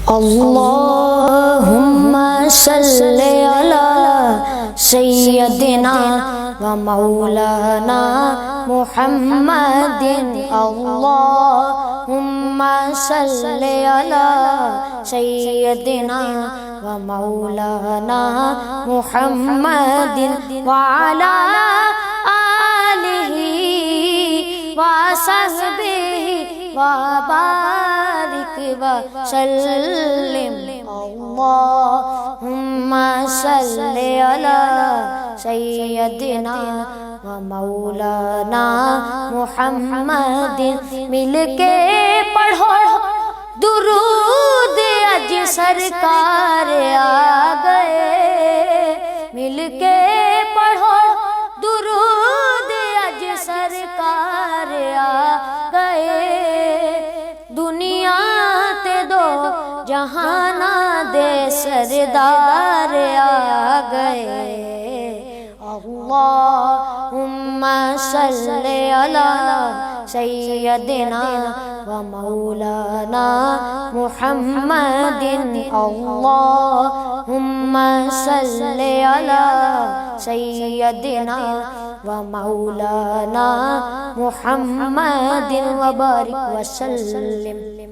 اللہم صلی علی سیدنا و مولانا محمد، اللہم صلی علی سیدنا و مولانا محمد وعلی آلہ وصحبہ وبارک وسلم، اللہم صلی علی سیدنا و مولانا محمد۔ مل کے پڑھو درود، اج سرکار آ گئے، مل کے پڑھو درود، اج سرکار آ گئے، دنیا تے دو جہاناں دے سردار آ گئے، اللہم صلی علی سیدنا و مولانا محمد، اللہم صلی علی سیدنا و مولانا محمد وبارک وسلم۔